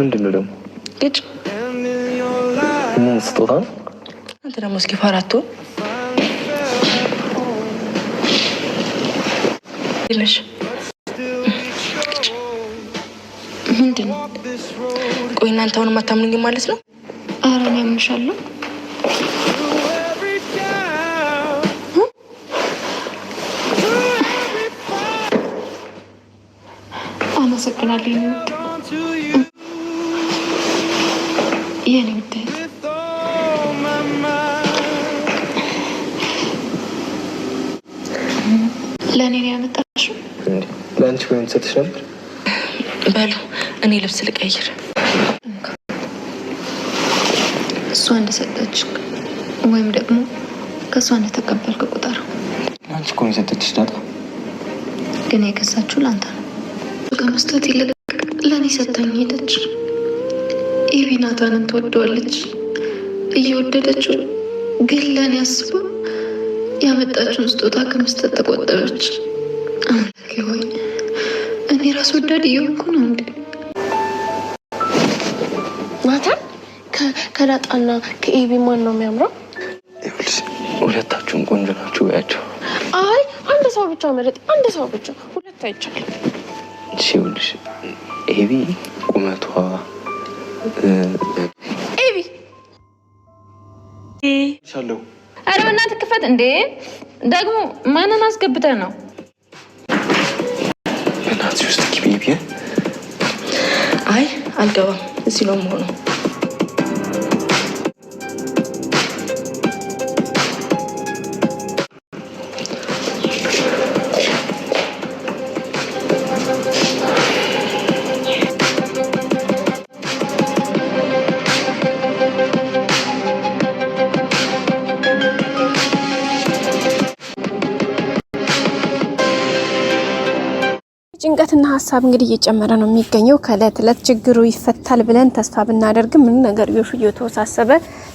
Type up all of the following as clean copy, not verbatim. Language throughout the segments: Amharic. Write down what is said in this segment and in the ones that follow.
ምንድነው ደግሞ እጭ ምን ስጦታ ነው? አንተ ደግሞ እስኪ ፈራቱ ይልሽ ምንድነው? ቆይ እናንተ አሁን ማታምኑኝ ማለት ነው? ኧረ እኔ አምንሻለሁ። አመሰግናለሁ የኔ ውዴት። ለእኔ ነው ያመጣሽው? ለአንቺ ወይም ሰጥሽ ነበር? በሉ እኔ ልብስ ልቀይር። እሷ እንደሰጠች ወይም ደግሞ ከእሷ እንደተቀበልክ ቁጠረው። አንቺ እኮ ነው የሰጠችሽ ዳጣ። ግን የገዛችው ለአንተ ነው። ከመስጠት ይልቅ ለእኔ ሰጥታኝ ሄደች። ኤቢ ናታንን ትወደዋለች እየወደደችው፣ ግን ለእኔ አስባ ያመጣችውን ስጦታ ከመስጠት ተቆጠበች። አምላኬ ሆይ እኔ ራስ ወዳድ እየሆንኩ ነው እንዴ? ናታን ከዳጣና ከኤቢ ማን ነው የሚያምረው? ይኸውልሽ ሁለታችሁም ቆንጆ ናችሁ ያቸው። አይ አንድ ሰው ብቻ መረጥ፣ አንድ ሰው ብቻ፣ ሁለት አይቻልም። ይኸውልሽ ኤቢ ቁመቷ ኤቢ ሻለው። ኧረ በእናትህ ክፈት እንዴ! ደግሞ ማንን አስገብተህ ነው? በእናትሽ ውስጥ ግቢ ኤቢ። አይ አልገባም፣ እዚህ ነው የምሆነው። ጭንቀትና ሀሳብ እንግዲህ እየጨመረ ነው የሚገኘው። ከእለት እለት ችግሩ ይፈታል ብለን ተስፋ ብናደርግም ምን ነገር ቢሆን እየተወሳሰበ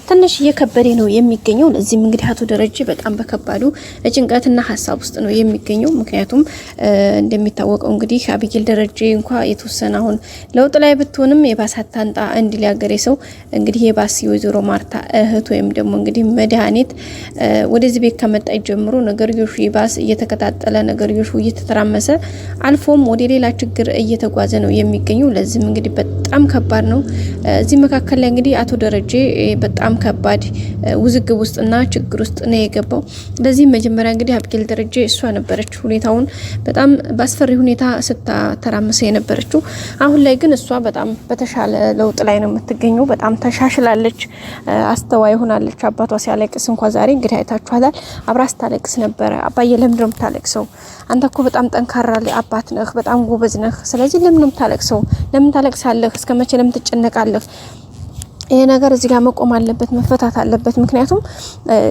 ትንሽ እየከበደ ነው የሚገኘው። ለዚህም እንግዲህ አቶ ደረጀ በጣም በከባዱ ጭንቀትና ሀሳብ ውስጥ ነው የሚገኘው። ምክንያቱም እንደሚታወቀው እንግዲህ አቢጌል ደረጀ እንኳን የተወሰነ አሁን ለውጥ ላይ ብትሆንም የባሳት ታንጣ እንዲል ያገሬ ሰው እንግዲህ የባስ ወይዘሮ ማርታ እህት ወይም ደግሞ እንግዲህ መድኃኒት ወደዚህ ቤት ከመጣች ጀምሮ ነገርዮሹ የባስ እየተከታተለ ነገርዮሹ እየተተራመሰ አልፎም ወደ ሌላ ችግር እየተጓዘ ነው የሚገኘው። ለዚህም እንግዲህ በጣም ከባድ ነው። እዚህ መካከል ላይ እንግዲህ አቶ ደረጀ በጣም ከባድ ውዝግብ ውስጥና ችግር ውስጥ ነው የገባው። ለዚህ መጀመሪያ እንግዲህ አቢጌል ደረጀ እሷ ነበረች ሁኔታውን በጣም በአስፈሪ ሁኔታ ስታተራምሰ የነበረችው። አሁን ላይ ግን እሷ በጣም በተሻለ ለውጥ ላይ ነው የምትገኘው። በጣም ተሻሽላለች፣ አስተዋይ ሆናለች። አባቷ ሲያለቅስ እንኳን ዛሬ እንግዲህ አይታችኋታል። አብራ ስታለቅስ ነበረ። አባዬ ለምንድን ነው የምታለቅሰው? አንተ እኮ በጣም ጠንካራ አባት ነህ፣ በጣም ጎበዝ ነህ። ስለዚህ ለምን ነው የምታለቅሰው? ለምን ታለቅሳለህ? እስከመቼ ለምን ትጨነቃለህ? ይሄ ነገር እዚህ ጋር መቆም አለበት፣ መፈታት አለበት። ምክንያቱም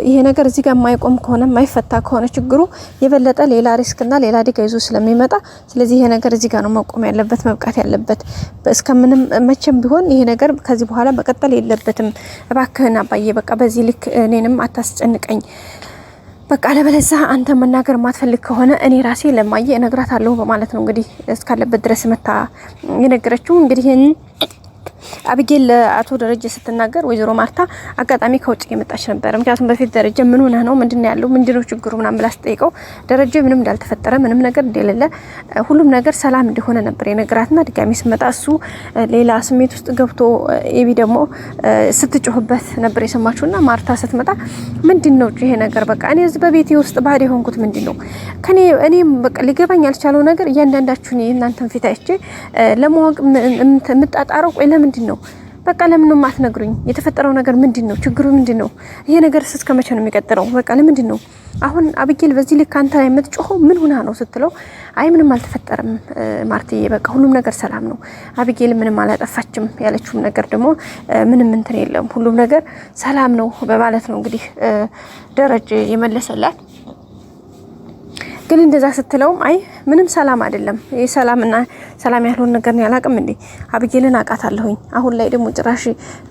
ይሄ ነገር እዚህ ጋር የማይቆም ከሆነ የማይፈታ ከሆነ ችግሩ የበለጠ ሌላ ሪስክና ሌላ አደጋ ይዞ ስለሚመጣ ስለዚህ ይሄ ነገር እዚህ ጋር ነው መቆም ያለበት፣ መብቃት ያለበት። እስከምንም መቼም ቢሆን ይሄ ነገር ከዚህ በኋላ መቀጠል የለበትም። እባክህን አባዬ በቃ በዚህ ልክ እኔንም አታስጨንቀኝ። በቃ ለበለዛ አንተ መናገር ማትፈልግ ከሆነ እኔ ራሴ ለማየ እነግራታለሁ በማለት ነው እንግዲህ እስካለበት ድረስ መታ የነገረችው። እንግዲህ አቢጌል አቶ ደረጀ ስትናገር ወይዘሮ ማርታ አጋጣሚ ከውጭ የመጣች ነበር። ምክንያቱም በፊት ደረጀ ምን ሆነ ነው ምንድነው ያለው ምንድነው ችግሩ ምናምን ብላ ስትጠይቀው ደረጀ ምንም እንዳልተፈጠረ ምንም ነገር እንደሌለ ሁሉም ነገር ሰላም እንደሆነ ነበር የነገራትና ድጋሚ ስመጣ እሱ ሌላ ስሜት ውስጥ ገብቶ ኤቢ ደግሞ ስትጮህበት ነበር የሰማችውና ማርታ ስትመጣ ምንድነው ይሄ ነገር በቃ እኔ እዚህ በቤቴ ውስጥ ባድ የሆንኩት ምንድነው ከኔ እኔም በቃ ሊገባኝ ያልቻለው ነገር እያንዳንዳችሁ እናንተን ፊት አይቼ ለማወቅ የምጣጣረው ቆይ ለምንድን ነው በቃ ለምን ነው ማትነግሩኝ? የተፈጠረው ነገር ምንድነው? ችግሩ ምንድነው? ይሄ ነገር እስከ መቼ ነው የሚቀጥለው? በቃ ለምንድን ነው አሁን አቢጌል በዚህ ልክ አንተ ላይ የምትጮኸው ምን ሆና ነው ስትለው አይ ምንም አልተፈጠረም ማርትዬ፣ በቃ ሁሉም ነገር ሰላም ነው፣ አቢጌል ምንም አላጠፋችም ያለችውም ነገር ደግሞ ምንም እንትን የለም፣ ሁሉም ነገር ሰላም ነው በማለት ነው እንግዲህ ደረጀ የመለሰላት። ግን እንደዛ ስትለውም አይ ምንም ሰላም አይደለም የሰላምና ሰላም ያልሆነ ነገር ነው ያላቅም እንዴ አብጌልን አቃታለሁኝ አሁን ላይ ደግሞ ጭራሽ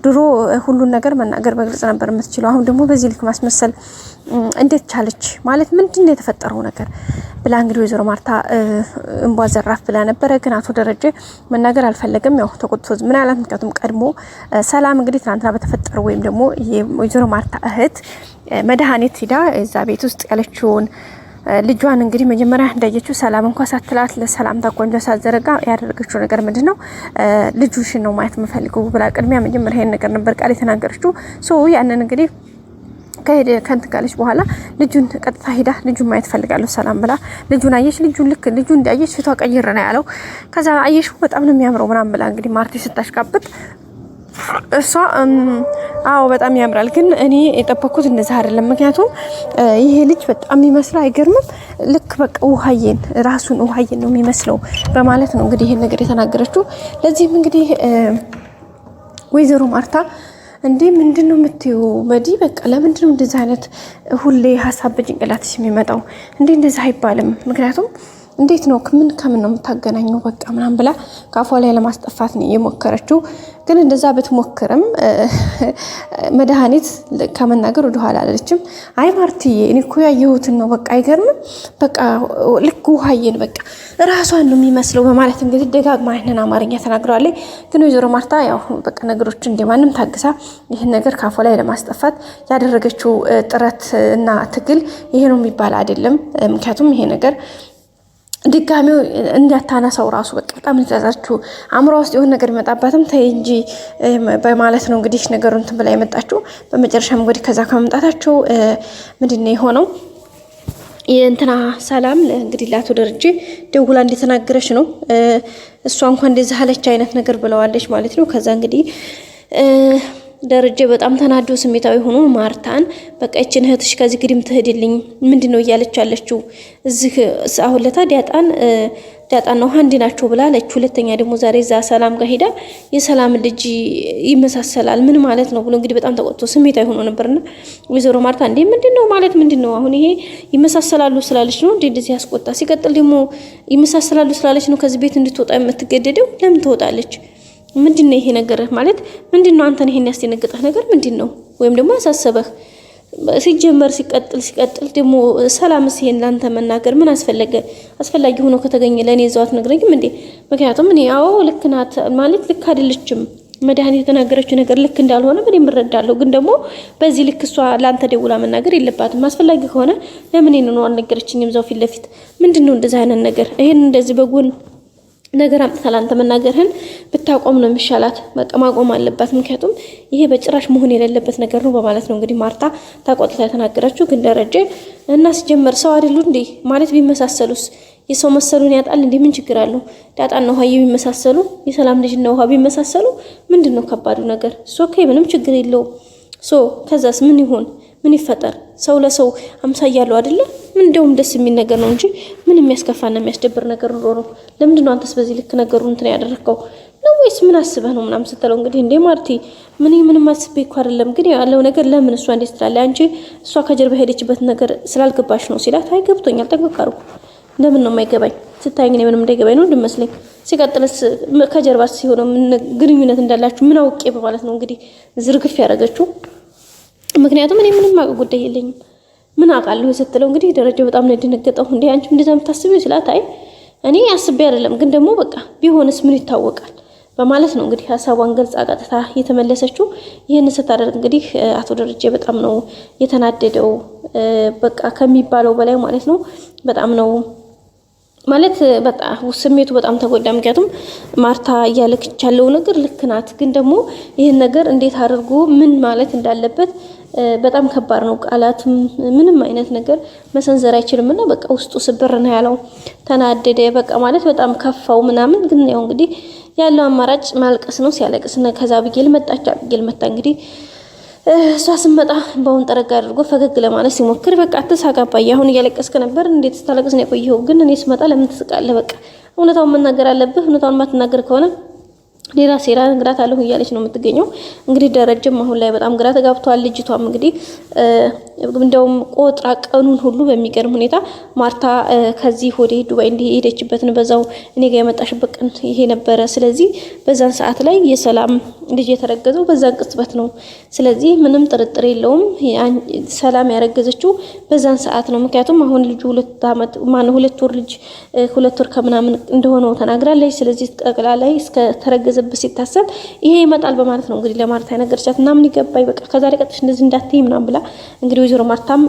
ድሮ ሁሉን ነገር መናገር በግልጽ ነበር የምትችለው አሁን ደግሞ በዚህ ልክ ማስመሰል እንዴት ቻለች ማለት ምንድነው የተፈጠረው ነገር ብላ እንግዲህ ወይዘሮ ማርታ እንቧ ዘራፍ ብላ ነበር ግን አቶ ደረጀ መናገር አልፈለገም ያው ተቆጥቶ ምን ያላት ምክንያቱም ቀድሞ ሰላም እንግዲህ ትናንትና በተፈጠረው ወይም ደግሞ የወይዘሮ ማርታ እህት መድኃኒት ሂዳ እዛ ቤት ውስጥ ያለችውን ልጇን እንግዲህ መጀመሪያ እንዳየችው ሰላም እንኳን ሳትላት ለሰላምታ ቆንጆ ሳዘረጋ ያደረገችው ነገር ምንድነው ልጁሽን ነው ማየት የምፈልገው ብላ ቅድሚያ መጀመሪያ ይሄን ነገር ነበር ቃል የተናገረችው ሶ ያንን እንግዲህ ከንት ጋለች በኋላ ልጁን ቀጥታ ሄዳ ልጁን ማየት ፈልጋለሁ ሰላም ብላ ልጁን አየች ልጁን ልክ ልጁን እንዳየች ፊቷ ቀይር ነው ያለው ከዛ አየሽው በጣም ነው የሚያምረው ምናምን ብላ እንግዲህ ማርቲ ስታሽቃብጥ እሷ አዎ በጣም ያምራል ግን እኔ የጠበኩት እንደዛ አይደለም ምክንያቱም ይሄ ልጅ በጣም የሚመስለው አይገርምም ልክ በቃ ውሃዬን ራሱን ውሃዬን ነው የሚመስለው በማለት ነው እንግዲህ ይሄን ነገር የተናገረችው ለዚህም እንግዲህ ወይዘሮ ማርታ እንዴ ምንድነው የምትዩ መዲ በቃ ለምንድነው እንደዛ አይነት ሁሌ ሐሳብ በጭንቅላትሽ የሚመጣው እንዴ እንደዛ አይባልም ምክንያቱም እንዴት ነው ከምን ነው የምታገናኘው በቃ ምናምን ብላ ካፏ ላይ ለማስጠፋት ነው የሞከረችው ግን እንደዛ በትሞክርም መድኃኒት ከመናገር ወደ ኋላ አላለችም አይ ማርቲዬ እኔ እኮ ያየሁትን ነው በቃ አይገርምም በቃ ልክ ውሃዬን በቃ ራሷን ነው የሚመስለው በማለት እንግዲህ ደጋግማ ይሄንን አማርኛ ተናግረዋለች ግን ወይዘሮ ማርታ ያው በቃ ነገሮች እንደማንም ታግሳ ይሄን ነገር ካፏ ላይ ለማስጠፋት ያደረገችው ጥረት እና ትግል ይሄ ነው የሚባል አይደለም ምክንያቱም ይሄ ነገር ድጋሚው እንዳታናሳው ራሱ በቃ በጣም እንዛዛችሁ አምሮ ውስጥ የሆነ ነገር ይመጣባትም ተይ እንጂ በማለት ነው እንግዲህ ነገሩን እንትን ብላ የመጣችው በመጨረሻም እንግዲህ ከዛ ከመምጣታቸው ምንድነው የሆነው የእንትና ሰላም እንግዲህ ላቶ ደረጀ ደውላ እንደተናገረች ነው እሷ እንኳን እንደዛ አለች አይነት ነገር ብለዋለች ማለት ነው ከዛ እንግዲህ ደረጀ በጣም ተናዶ ስሜታዊ ሆኖ ማርታን በቃ እቺን እህትሽ ከዚህ ግድም ትሄድልኝ ምንድነው እያለች ያለችው እዚህ አሁን ለታ ዳጣን ነው አንድ ናቸው ብላለች ሁለተኛ ደግሞ ዛሬ እዛ ሰላም ጋር ሄዳ የሰላም ልጅ ይመሳሰላል ምን ማለት ነው ብሎ እንግዲህ በጣም ተቆጥቶ ስሜታዊ ሆኖ ነበርና ወይዘሮ ማርታ እንዴ ምንድነው ማለት ምንድነው አሁን ይሄ ይመሳሰላሉ ስላለች ነው እንዴ እንደዚህ ያስቆጣ ሲቀጥል ደግሞ ይመሳሰላሉ ስላለች ነው ከዚህ ቤት እንድትወጣ የምትገደደው ለምን ትወጣለች ምንድነው ይሄ ነገር ማለት ምንድነው አንተን ይሄን ያስደነገጠህ ነገር ምንድነው ወይም ደግሞ ያሳሰበህ ሲጀመር ሲቀጥል ደግሞ ሰላምስ ይሄን ላንተ መናገር ምን አስፈላጊ ሆኖ ከተገኘ ለኔ ዘዋት ነግረኝም እንዴ ምክንያቱም እኔ አዎ ልክ ናት ማለት ልክ አይደለችም መድኃኒት የተናገረችው ነገር ልክ እንዳልሆነ ምን ይምረዳለሁ ግን ደግሞ በዚህ ልክ እሷ ላንተ ደውላ መናገር የለባትም አስፈላጊ ከሆነ ለምን ነው አልነገረችኝም ዘው ፊት ለፊት ምንድነው እንደዛ አይነት ነገር ይሄን እንደዚህ በጎን ነገር አምጥታ ላንተ መናገርህን ብታቆም ነው የሚሻላት በቃ ማቆም አለባት ምክንያቱም ይሄ በጭራሽ መሆን የሌለበት ነገር ነው በማለት ነው እንግዲህ ማርታ ታቆጥታ የተናገረችው ግን ደረጀ እና ሲጀመር ሰው አይደሉ እንዴ ማለት ቢመሳሰሉስ የሰው መሰሉን ያጣል እንዴ ምን ችግር አለው ዳጣና ውሃ ቢመሳሰሉ የሰላም ልጅና ውሃ ቢመሳሰሉ ምንድነው ከባዱ ነገር ኦኬ ምንም ችግር የለው ከዛስ ምን ይሆን ምን ይፈጠር ሰው ለሰው አምሳያለው አይደለ ምን እንደውም ደስ የሚል ነገር ነው እንጂ ምን የሚያስከፋና የሚያስደብር ነገር ነው ለምንድነው አንተስ በዚህ ልክ ነገሩን እንትን ያደረከው ነው ወይስ ምን አስበህ ነው ምናምን ስትለው እንግዲህ እንዴ ማርቲ ምንም አስቤ እኮ አይደለም ግን ያለው ነገር ለምን እሷ እንዴት ትላለች አንቺ እሷ ከጀርባ ሄደችበት ነገር ስላልገባሽ ነው ሲላት አይገብቶኛል ተገካሩ ለምን ነው የማይገባኝ ስታይኝ ነው ምንም እንደገባኝ ነው እንደመስለኝ ሲቀጥልስ ከጀርባ ሲሆነው ምን ግንኙነት እንዳላችሁ ምን አውቄ በማለት ነው እንግዲህ ዝርግፍ ያደረገችው ምክንያቱም እኔ ምንም ማቀ ጉዳይ የለኝም ምን አቃለሁ ስትለው እንግዲህ ደረጃው በጣም ነው የደነገጠው እንዴ አንቺ እንደዛ የምታስቢው ስላት አይ እኔ አስቤ አይደለም ግን ደግሞ በቃ ቢሆንስ ምን ይታወቃል በማለት ነው እንግዲህ ሐሳቧን ገልጻ ቀጥታ የተመለሰችው ይሄን ስታደርግ እንግዲህ አቶ ደረጀ በጣም ነው የተናደደው በቃ ከሚባለው በላይ ማለት ነው በጣም ነው ማለት በጣም ስሜቱ በጣም ተጎዳ ምክንያቱም ማርታ ያለክቻለው ነገር ልክ ናት ግን ደግሞ ይሄን ነገር እንዴት አድርጎ ምን ማለት እንዳለበት በጣም ከባድ ነው ቃላትም ምንም አይነት ነገር መሰንዘር አይችልምና በቃ ውስጡ ስብር ነው ያለው ተናደደ በቃ ማለት በጣም ከፋው ምናምን ግን ያው እንግዲህ ያለው አማራጭ ማልቀስ ነው ሲያለቅስ እና ከዛ አብጌል መጣ እንግዲህ እሷ ስመጣ ባውን ጠረጋ አድርጎ ፈገግ ለማለት ሲሞክር በቃ አትሳቃባይ አሁን እያለቀስከ ነበር እንዴት ስታለቅስ ነው የቆየው ግን እኔ ስመጣ ለምን ትስቃለህ በቃ እውነታውን መናገር አለብህ እውነታውን ማትናገር ከሆነ ሌላ ሴራ ነግራታለሁ እያለች ነው የምትገኘው እንግዲህ ደረጀም አሁን ላይ በጣም ግራ ተጋብቷል ልጅቷም እንግዲህ እንደውም ቆጥራ ቀኑን ሁሉ በሚገርም ሁኔታ ማርታ ከዚህ ወደ ዱባይ እንደሄደችበትን በዛው እኔ ጋር የመጣሽበት ቀን ይሄ ነበረ። ስለዚህ በዛን ሰዓት ላይ የሰላም ልጅ የተረገዘው በዛን ቅጽበት ነው። ስለዚህ ምንም ጥርጥር የለውም ሰላም ያረገዘችው በዛን ሰዓት ነው። ምክንያቱም አሁን ልጁ 2 ወር ልጅ 2 ወር ከምናምን እንደሆነው ተናግራለች። ስለዚህ ጠቅላላ እስከ ተረገዘበት ሲታሰብ ይሄ ይመጣል በማለት ነው እንግዲህ ለማርታ የነገረቻት እና ምን ይገባይ በቃ ከዛሬ ቀጥሽ እንደዚህ እንዳትይ ምናምን ብላ እንግዲህ ወይዘሮ ማርታም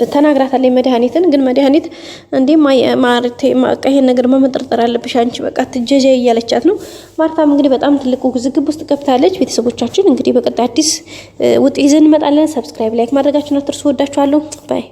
ተናግራታለች። መድኃኒትን ግን መድኃኒት እንዴ ማርቴ ይሄን ነገር መመጠርጠር አለብሽ አንቺ በቃ ትጀጀ እያለቻት ነው። ማርታም እንግዲህ በጣም ትልቁ ዝግብ ውስጥ ገብታለች። ቤተሰቦቻችን እንግዲህ በቀጣይ አዲስ ውጤት ይዘን እንመጣለን። ሰብስክራይብ ላይክ ማድረጋችሁን አትርሱ። ወዳችኋለሁ። ባይ